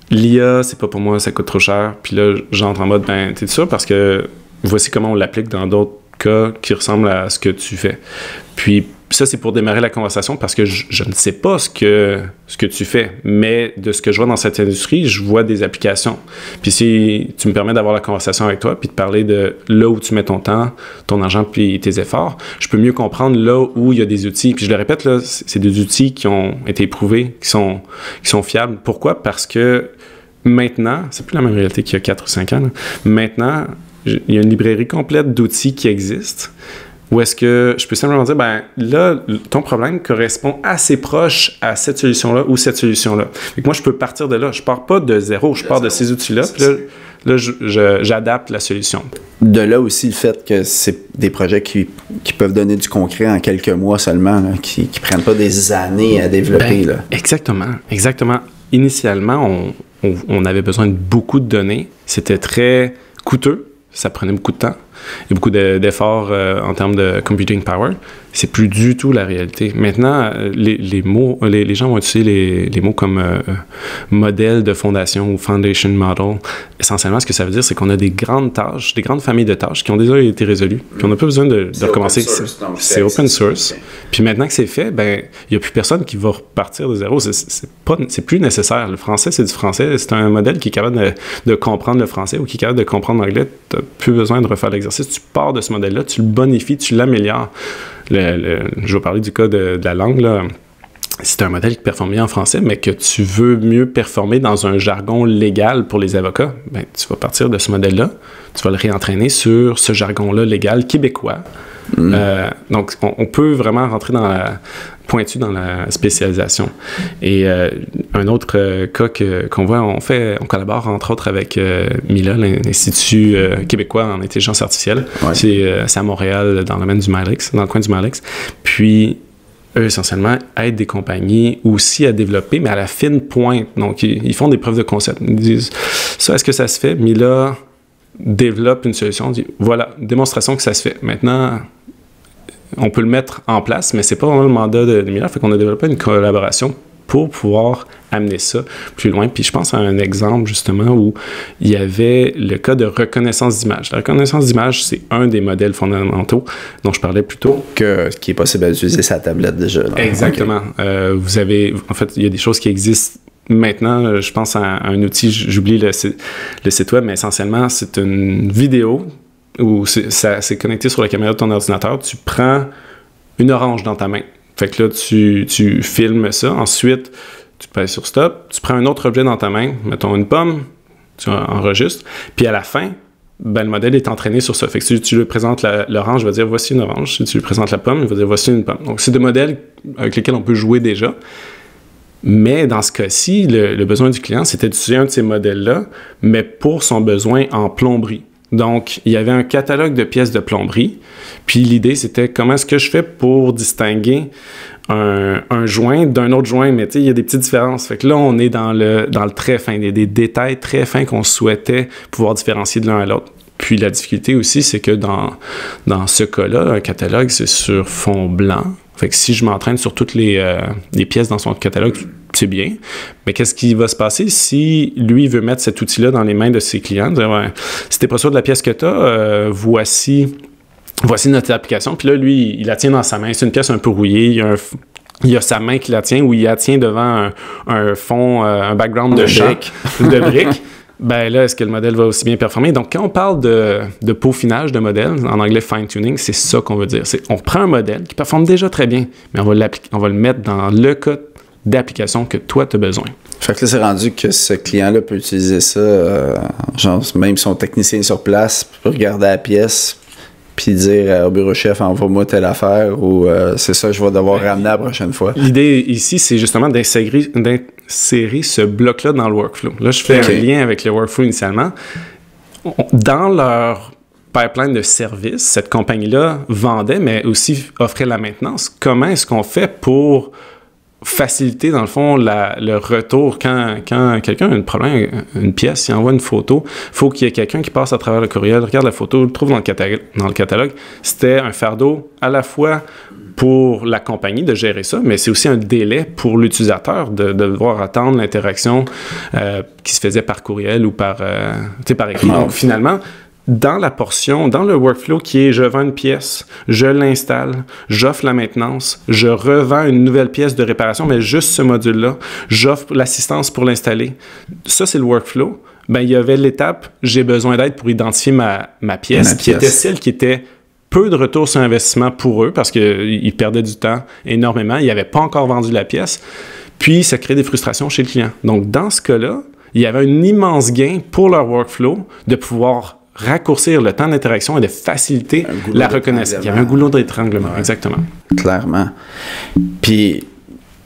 l'IA, c'est pas pour moi, ça coûte trop cher. Puis là, j'entre en mode, ben, t'es sûr? Parce que voici comment on l'applique dans d'autres cas qui ressemblent à ce que tu fais. Puis ça, c'est pour démarrer la conversation parce que je ne sais pas ce que tu fais, mais de ce que je vois dans cette industrie, je vois des applications. Puis si tu me permets d'avoir la conversation avec toi, puis de parler de là où tu mets ton temps, ton argent, puis tes efforts, je peux mieux comprendre là où il y a des outils. Puis je le répète, là, c'est des outils qui ont été éprouvés, qui sont fiables. Pourquoi? Parce que maintenant, c'est plus la même réalité qu'il y a 4 ou 5 ans, là. Maintenant, il y a une librairie complète d'outils qui existent. Ou est-ce que je peux simplement dire, ben là, ton problème correspond assez proche à cette solution-là ou cette solution-là. Donc moi, je peux partir de là. Je pars pas de zéro, je pars de ces outils-là. Puis là, j'adapte la solution. De là aussi le fait que c'est des projets qui peuvent donner du concret en quelques mois seulement, là, qui prennent pas des années à développer. Là. Exactement. Initialement, on avait besoin de beaucoup de données. C'était très coûteux. Ça prenait beaucoup de temps et beaucoup d'efforts en termes de computing power. C'est plus du tout la réalité. Maintenant, les gens vont utiliser les mots comme modèle de fondation ou foundation model. Essentiellement, ce que ça veut dire, c'est qu'on a des grandes tâches, des grandes familles de tâches qui ont déjà été résolues. Puis on n'a pas besoin de recommencer. C'est open source. Okay. Puis maintenant que c'est fait, ben il n'y a plus personne qui va repartir de zéro. C'est plus nécessaire. Le français, c'est du français. C'est un modèle qui est capable de comprendre le français ou qui est capable de comprendre l'anglais. Tu n'as plus besoin de refaire l'exercice. Tu pars de ce modèle-là, tu le bonifies, tu l'améliores. Je vais parler du cas de la langue, là. C'est un modèle qui performe bien en français, mais que tu veux mieux performer dans un jargon légal pour les avocats, ben, tu vas partir de ce modèle-là, tu vas le réentraîner sur ce jargon-là légal québécois. Donc, on peut vraiment rentrer pointu dans la spécialisation. Et un autre cas qu'on voit, on collabore entre autres avec MILA, l'Institut québécois en intelligence artificielle. Ouais. C'est à Montréal, dans le domaine du MILEX, dans le coin du MILEX. Puis, eux, essentiellement, aident des compagnies aussi à développer, mais à la fine pointe. Donc, ils font des preuves de concept. Ils disent, ça, est-ce que ça se fait? MILA développe une solution, dit, voilà, démonstration que ça se fait. Maintenant, on peut le mettre en place, mais c'est pas vraiment le mandat de MILA. Fait qu'on a développé une collaboration pour pouvoir amener ça plus loin. Puis je pense à un exemple, justement, où il y avait le cas de reconnaissance d'image. La reconnaissance d'image, c'est un des modèles fondamentaux dont je parlais plus tôt. Qui est possible d'utiliser sa tablette déjà. Là. Exactement. Okay. En fait, il y a des choses qui existent maintenant. Je pense à un outil, j'oublie le site web, mais essentiellement, c'est une vidéo où c'est connecté sur la caméra de ton ordinateur. Tu prends une orange dans ta main. Fait que là, tu filmes ça. Ensuite, tu pèses sur stop. Tu prends un autre objet dans ta main, mettons une pomme, tu enregistres. Puis à la fin, ben, le modèle est entraîné sur ça. Fait que si tu lui présentes l'orange, il va dire voici une orange. Si tu lui présentes la pomme, il va dire voici une pomme. Donc, c'est des modèles avec lesquels on peut jouer déjà. Mais dans ce cas-ci, le besoin du client, c'était d'utiliser un de ces modèles-là, mais pour son besoin en plomberie. Donc, il y avait un catalogue de pièces de plomberie. Puis l'idée, c'était comment est-ce que je fais pour distinguer un joint d'un autre joint. Mais tu sais, il y a des petites différences. Fait que là, on est dans le très fin. Il y a des détails très fins qu'on souhaitait pouvoir différencier de l'un à l'autre. Puis la difficulté aussi, c'est que dans ce cas-là, un catalogue, c'est sur fond blanc. Fait que si je m'entraîne sur toutes les pièces dans son catalogue, c'est bien. Mais qu'est-ce qui va se passer si lui veut mettre cet outil-là dans les mains de ses clients? Dire, ouais, si t'es pas sûr de la pièce que t'as, voici notre application. Puis là, lui, il la tient dans sa main. C'est une pièce un peu rouillée. Il y a il y a sa main qui la tient ou il la tient devant un fond, un background de briques ou de briques. Ben là, est-ce que le modèle va aussi bien performer? Donc, quand on parle de peaufinage de modèle, en anglais fine-tuning, c'est ça qu'on veut dire. On prend un modèle qui performe déjà très bien, mais on va le mettre dans le cas d'application que toi, tu as besoin. Fait que là, c'est rendu que ce client-là peut utiliser ça, genre, même son technicien sur place, peut regarder la pièce, puis dire au bureau chef, envoie-moi telle affaire, ou c'est ça que je vais devoir ramener la prochaine fois. L'idée ici, c'est justement d'insérer ce bloc-là dans le workflow. Là, je fais un lien avec le workflow initialement. Dans leur pipeline de services, cette compagnie-là vendait, mais aussi offrait la maintenance. Comment est-ce qu'on fait pour faciliter, dans le fond, le retour quand quelqu'un a un problème, une pièce, il envoie une photo, il faut qu'il y ait quelqu'un qui passe à travers le courriel, regarde la photo, le trouve dans le catalogue. C'était un fardeau à la fois pour la compagnie de gérer ça, mais c'est aussi un délai pour l'utilisateur de devoir attendre l'interaction qui se faisait par courriel ou par écrit. Donc, finalement, dans la portion, dans le workflow qui est « je vends une pièce, je l'installe, j'offre la maintenance, je revends une nouvelle pièce de réparation, mais juste ce module-là, j'offre l'assistance pour l'installer ». Ça, c'est le workflow. Ben, il y avait l'étape « j'ai besoin d'aide pour identifier ma pièce », qui était celle qui était peu de retour sur investissement pour eux parce qu'ils perdaient du temps énormément. Ils n'avaient pas encore vendu la pièce. Puis, ça crée des frustrations chez le client. Donc, dans ce cas-là, il y avait un immense gain pour leur workflow de pouvoir raccourcir le temps d'interaction et de faciliter la reconnaissance. Il y avait un goulot d'étranglement, exactement. Clairement. Puis,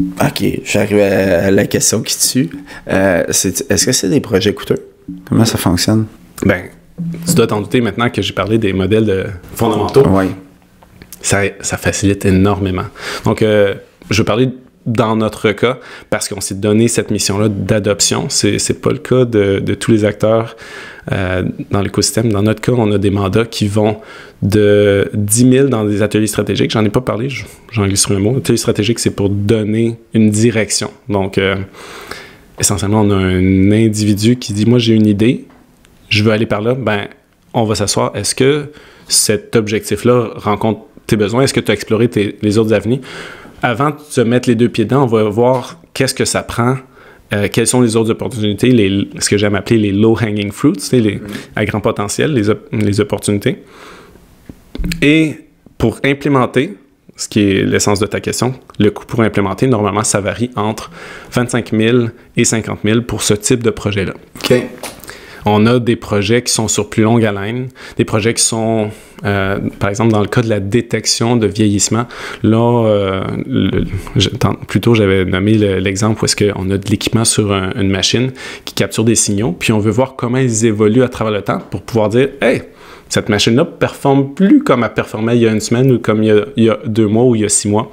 OK, j'arrive à la question qui tue. Est-ce que c'est des projets coûteux? Comment ça fonctionne? Ben, tu dois t'en douter maintenant que j'ai parlé des modèles fondamentaux. Oui. Ça facilite énormément. Donc, je vais parler dans notre cas, parce qu'on s'est donné cette mission-là d'adoption. C'est pas le cas de tous les acteurs dans l'écosystème. Dans notre cas, on a des mandats qui vont de 10 000 dans des ateliers stratégiques. J'en ai pas parlé, j'en glisse sur un mot. Atelier stratégique, c'est pour donner une direction. Donc, essentiellement, on a un individu qui dit « Moi, j'ai une idée, je veux aller par là. » Ben, on va s'asseoir. Est-ce que cet objectif-là rencontre tes besoins? Est-ce que tu as exploré les autres avenues? Avant de se mettre les deux pieds dedans, on va voir qu'est-ce que ça prend, quelles sont les autres opportunités, ce que j'aime appeler les low-hanging fruits, à grand potentiel, les opportunités. Et pour implémenter, ce qui est l'essence de ta question, le coût pour implémenter, normalement, ça varie entre 25 000 et 50 000 pour ce type de projet-là. OK. On a des projets qui sont sur plus longue haleine, des projets qui sont, par exemple, dans le cas de la détection de vieillissement. Là, plutôt, j'avais nommé l'exemple où est-ce qu'on a de l'équipement sur une machine qui capture des signaux, puis on veut voir comment ils évoluent à travers le temps pour pouvoir dire « Hey, cette machine-là performe plus comme elle performait il y a une semaine ou comme il y a 2 mois ou il y a 6 mois. »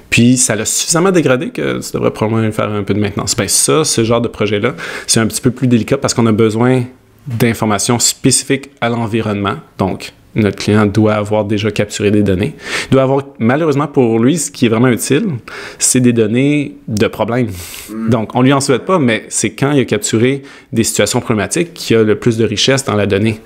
Puis ça l'a suffisamment dégradé que tu devrais probablement faire un peu de maintenance. Bien ça, ce genre de projet-là, c'est un petit peu plus délicat parce qu'on a besoin d'informations spécifiques à l'environnement. Donc, notre client doit avoir déjà capturé des données. Il doit avoir, malheureusement pour lui, ce qui est vraiment utile, c'est des données de problèmes. Donc, on lui en souhaite pas, mais c'est quand il a capturé des situations problématiques qu'il y a le plus de richesse dans la donnée.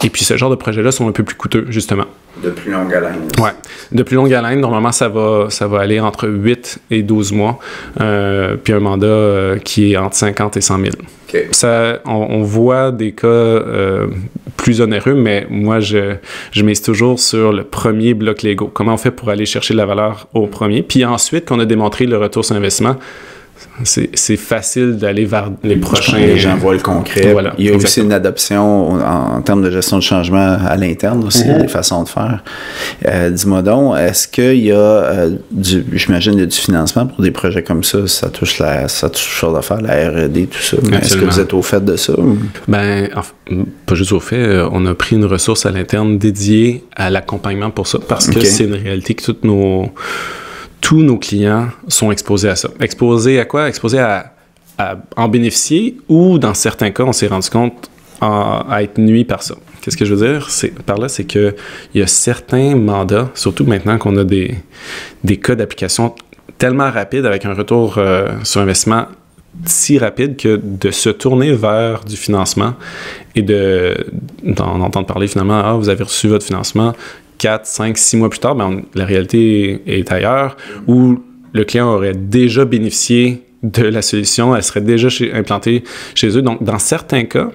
Et puis, ce genre de projets-là sont un peu plus coûteux, justement. De plus longue haleine. Oui. De plus longue haleine, normalement, ça va aller entre 8 et 12 mois. Puis un mandat qui est entre 50 et 100 000. Okay. Ça, on voit des cas plus onéreux, mais moi, je mise toujours sur le premier bloc Lego. Comment on fait pour aller chercher de la valeur au premier? Puis ensuite, qu'on a démontré le retour sur investissement, c'est facile d'aller vers les prochains. Les gens voient le concret. Voilà, il y a exactement. aussi une adoption en termes de gestion de changement à l'interne aussi, des façons de faire. Dis-moi donc, est-ce qu'il y a j'imagine il y a du financement pour des projets comme ça? Ça touche chose à faire, la R&D, tout ça. Mais est-ce que vous êtes au fait de ça? Ben, pas juste au fait. On a pris une ressource à l'interne dédiée à l'accompagnement pour ça, parce que c'est une réalité que tous nos clients sont exposés à ça. Exposés à quoi? Exposés à en bénéficier ou, dans certains cas, on s'est rendu compte à être nuit par ça. Qu'est-ce que je veux dire par là? C'est qu'il y a certains mandats, surtout maintenant qu'on a des cas d'application tellement rapides avec un retour sur investissement si rapide que de se tourner vers du financement et d'en entendre parler finalement, « Ah, vous avez reçu votre financement », 4, 5, 6 mois plus tard, ben la réalité est ailleurs, ou le client aurait déjà bénéficié de la solution, elle serait déjà implantée chez eux. Donc, dans certains cas,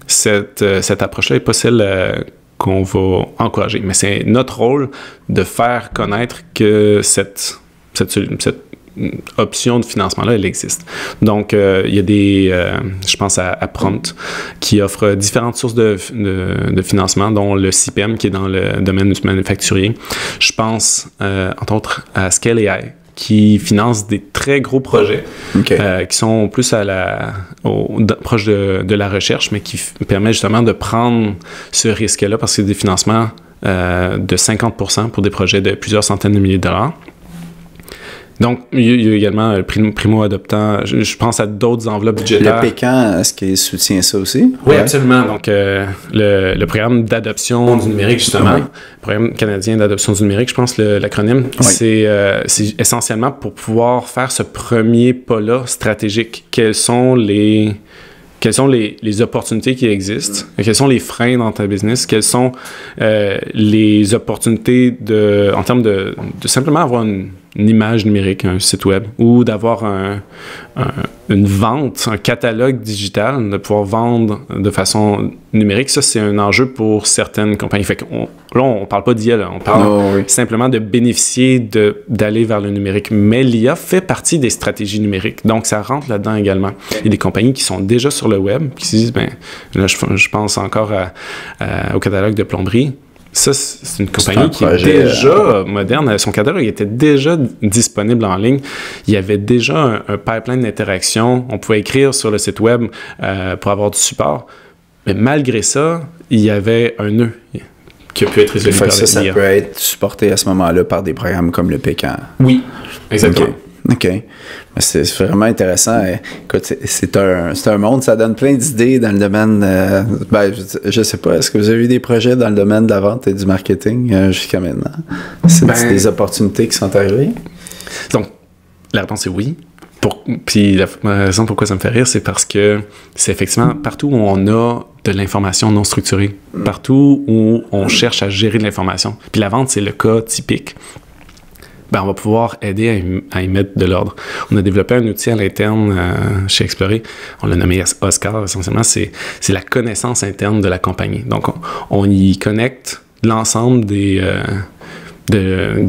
cette approche-là n'est pas celle qu'on va encourager. Mais c'est notre rôle de faire connaître que cette option de financement-là, elle existe. Donc, il y a je pense à Prompt, qui offre différentes sources de financement, dont le CIPEM, qui est dans le domaine du manufacturier. Je pense, entre autres, à Scale AI, qui finance des très gros projets qui sont plus proches de la recherche, mais qui permet justement de prendre ce risque-là parce que c'est des financements de 50% pour des projets de plusieurs centaines de milliers de dollars. Donc, il y a également le Primo Adoptant. Je pense à d'autres enveloppes budgétaires. Le PECAN, est-ce qu'il soutient ça aussi? Oui, absolument. Donc, le programme d'adoption du numérique, justement, le programme canadien d'adoption du numérique, je pense, l'acronyme, c'est essentiellement pour pouvoir faire ce premier pas-là stratégique. Quelles sont les opportunités qui existent, quels sont les freins dans ta business, quelles sont les opportunités en termes de simplement avoir une image numérique, un site web, ou d'avoir une vente, un catalogue digital, de pouvoir vendre de façon numérique. Ça, c'est un enjeu pour certaines compagnies. Fait qu'on, là, on ne parle pas d'IA, on parle simplement de bénéficier d'aller vers le numérique. Mais l'IA fait partie des stratégies numériques, donc ça rentre là-dedans également. Il y a des compagnies qui sont déjà sur le web, qui se disent, là, je pense encore au catalogue de plomberie. Ça, c'est une compagnie qui est déjà moderne. Son catalogue était déjà disponible en ligne. Il y avait déjà un pipeline d'interaction. On pouvait écrire sur le site web pour avoir du support. Mais malgré ça, il y avait un nœud qui a pu être résolu par l'IA. Ça peut être supporté à ce moment-là par des programmes comme le PECAN. Oui, exactement. OK. C'est vraiment intéressant. Écoute, c'est un monde, ça donne plein d'idées dans le domaine... je sais pas, est-ce que vous avez eu des projets dans le domaine de la vente et du marketing jusqu'à maintenant? C'est des opportunités qui sont arrivées? Donc, la réponse est oui. Puis la raison pourquoi ça me fait rire, c'est parce que c'est effectivement partout où on a de l'information non structurée, partout où on cherche à gérer de l'information. Puis la vente, c'est le cas typique. On va pouvoir aider à y mettre de l'ordre. On a développé un outil à l'interne chez Explorer. On l'a nommé Oscar. Essentiellement, c'est la connaissance interne de la compagnie. Donc, on y connecte l'ensemble des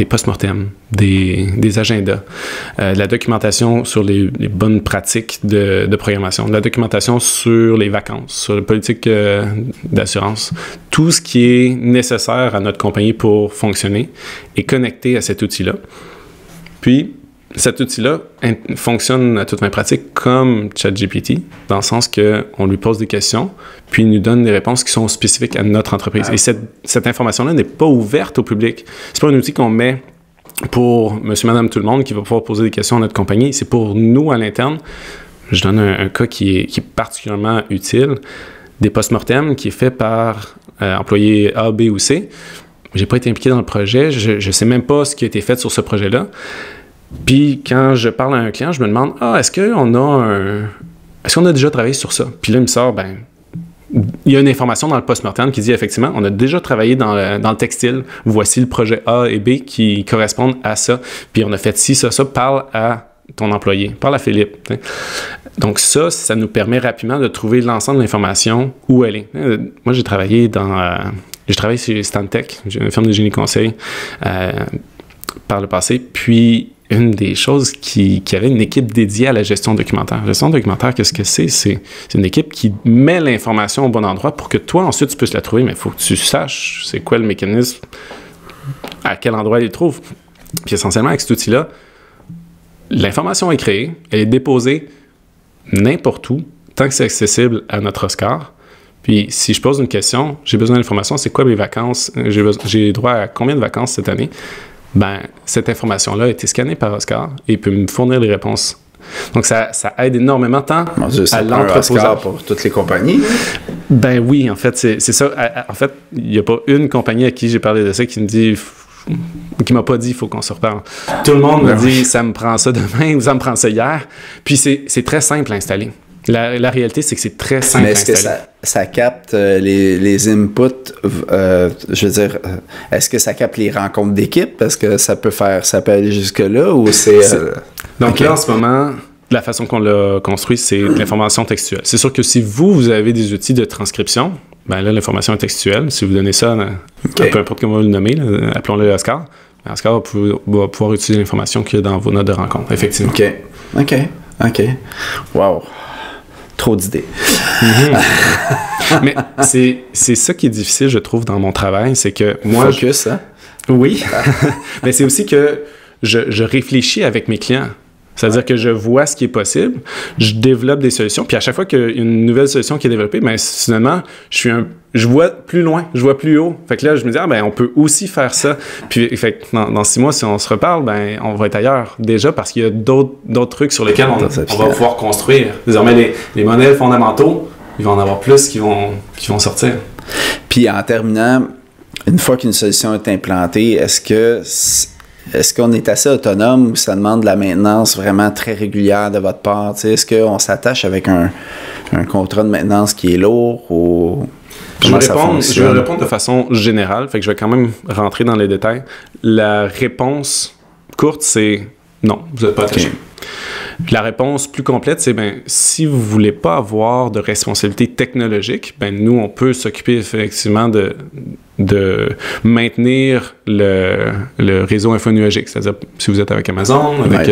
post-mortem, des agendas, de la documentation sur les bonnes pratiques de programmation, de la documentation sur les vacances, sur la politique d'assurance. Tout ce qui est nécessaire à notre compagnie pour fonctionner est connecté à cet outil-là. Puis, cet outil-là fonctionne à toute fin pratique comme ChatGPT, dans le sens qu'on lui pose des questions, puis il nous donne des réponses qui sont spécifiques à notre entreprise. Et cette information-là n'est pas ouverte au public. C'est pas un outil qu'on met pour monsieur, madame, tout le monde qui va pouvoir poser des questions à notre compagnie. C'est pour nous à l'interne. Je donne un cas qui est particulièrement utile. Des post-mortem qui est fait par employés A, B ou C. J'ai pas été impliqué dans le projet. Je sais même pas ce qui a été fait sur ce projet-là. Puis quand je parle à un client, je me demande est-ce qu'on a déjà travaillé sur ça? Puis là, il me sort il y a une information dans le post-mortem qui dit effectivement, on a déjà travaillé dans le textile. Voici le projet A et B qui correspondent à ça. Puis on a fait ci, ça, parle à ton employé, parle à Philippe. T'sais. Donc ça nous permet rapidement de trouver l'ensemble de l'information où elle est. Moi, j'ai travaillé chez Stantec, j'ai une firme de génie conseil par le passé. Puis une des choses qui avait une équipe dédiée à la gestion documentaire. La gestion documentaire, qu'est-ce que c'est? C'est une équipe qui met l'information au bon endroit pour que toi, ensuite, tu puisses la trouver, mais il faut que tu saches c'est quoi le mécanisme, à quel endroit il le trouve. Puis essentiellement, avec cet outil-là, l'information est créée, elle est déposée n'importe où, tant que c'est accessible à notre Oscar. Puis si je pose une question, j'ai besoin d'informations, c'est quoi mes vacances? J'ai droit à combien de vacances cette année? Cette information-là a été scannée par Oscar et il peut me fournir les réponses. Donc, ça aide énormément tant à l'entreposage. Pour toutes les compagnies? Oui, en fait, c'est ça. En fait, il n'y a pas une compagnie à qui j'ai parlé de ça qui me dit... qui m'a pas dit il faut qu'on se reparle. Tout le monde me dit ça me prend ça demain ou ça me prend ça hier. Puis c'est très simple à installer. La réalité, c'est que c'est très simple. Mais est-ce que ça capte les inputs, je veux dire, est-ce que ça capte les rencontres d'équipe? Est-ce que ça peut aller jusque-là ou c'est... Donc là, en ce moment, la façon qu'on l'a construit, c'est l'information textuelle. C'est sûr que si vous avez des outils de transcription, ben là, l'information est textuelle. Si vous donnez ça, peu importe comment vous le nommez, là, appelons-le Oscar. Oscar va pouvoir utiliser l'information qu'il y a dans vos notes de rencontre, effectivement. OK. Wow. Trop d'idées. Mais c'est ça qui est difficile, je trouve, dans mon travail, c'est que moi... Focus, hein? Oui. Mais c'est aussi que je réfléchis avec mes clients. C'est-à-dire que je vois ce qui est possible, je développe des solutions, puis à chaque fois qu'il y a une nouvelle solution qui est développée, ben finalement, je vois plus loin, je vois plus haut. Fait que là, je me dis, on peut aussi faire ça. Puis fait que dans 6 mois, si on se reparle, ben on va être ailleurs. Déjà, parce qu'il y a d'autres trucs sur lesquels on va pouvoir construire. Désormais, les modèles fondamentaux, il va en avoir plus qui vont sortir. Puis en terminant, une fois qu'une solution est implantée, est-ce qu'on est assez autonome ou ça demande de la maintenance vraiment très régulière de votre part? Est-ce qu'on s'attache avec un contrat de maintenance qui est lourd ou comment ça fonctionne? Je vais répondre de façon générale, fait que je vais quand même rentrer dans les détails. La réponse courte, c'est non, vous n'êtes pas attaché. Okay. La réponse plus complète, c'est si vous ne voulez pas avoir de responsabilité technologique, nous, on peut s'occuper effectivement de maintenir le réseau infonuagique. C'est-à-dire, si vous êtes avec Amazon, avec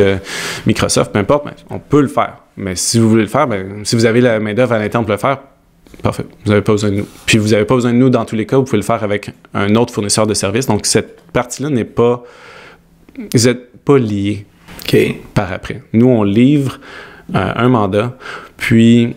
Microsoft, peu importe, on peut le faire. Mais si vous voulez le faire, si vous avez la main-d'œuvre à l'interne pour le faire, parfait, vous n'avez pas besoin de nous. Puis vous n'avez pas besoin de nous dans tous les cas, vous pouvez le faire avec un autre fournisseur de services. Donc, cette partie-là n'est pas... Vous n'êtes pas liés. Par après. Nous, on livre un mandat, puis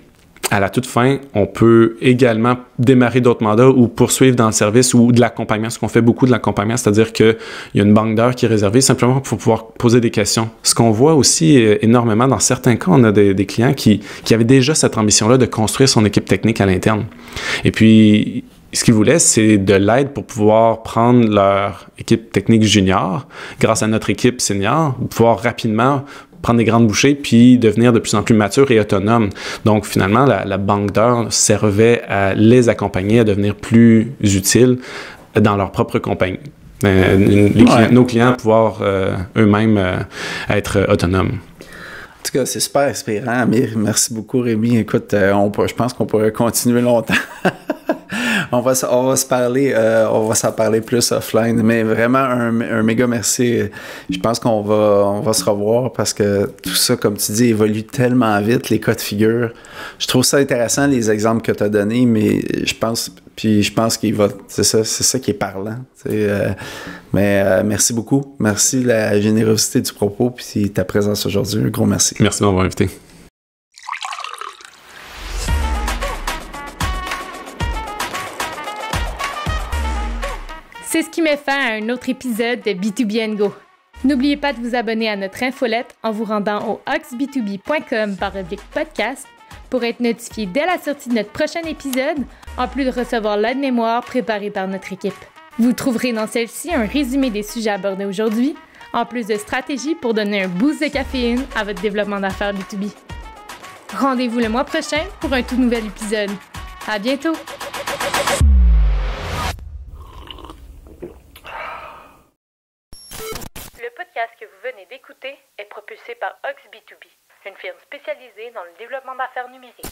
à la toute fin, on peut également démarrer d'autres mandats ou poursuivre dans le service ou de l'accompagnement, parce qu'on fait beaucoup de l'accompagnement, c'est-à-dire qu'il y a une banque d'heures qui est réservée simplement pour pouvoir poser des questions. Ce qu'on voit aussi énormément, dans certains cas, on a des clients qui avaient déjà cette ambition-là de construire son équipe technique à l'interne. Et puis, ce qu'ils voulaient, c'est de l'aide pour pouvoir prendre leur équipe technique junior, grâce à notre équipe senior, pouvoir rapidement prendre des grandes bouchées puis devenir de plus en plus mature et autonome. Donc, finalement, la banque d'heures servait à les accompagner à devenir plus utiles dans leur propre compagnie. Nos clients pouvoir eux-mêmes être autonomes. En tout cas, c'est super inspirant, Amir. Merci beaucoup, Rémi. Écoute, je pense qu'on pourrait continuer longtemps. On va se parler, on va s'en parler plus offline, mais vraiment un méga merci. Je pense qu'on va se revoir parce que tout ça, comme tu dis, évolue tellement vite, les cas de figure. Je trouve ça intéressant, les exemples que tu as donnés, mais je pense c'est ça qui est parlant. Mais merci beaucoup. Merci de la générosité du propos puis ta présence aujourd'hui. Un gros merci. Merci de m'avoir invité. C'est ce qui met fin à un autre épisode de B2B & Go. N'oubliez pas de vous abonner à notre infolette en vous rendant au oxb2b.com/podcast pour être notifié dès la sortie de notre prochain épisode, en plus de recevoir l'aide-mémoire préparée par notre équipe. Vous trouverez dans celle-ci un résumé des sujets abordés aujourd'hui, en plus de stratégies pour donner un boost de caféine à votre développement d'affaires B2B. Rendez-vous le mois prochain pour un tout nouvel épisode. À bientôt! Le podcast que vous venez d'écouter est propulsé par oxb2b, une firme spécialisée dans le développement d'affaires numériques.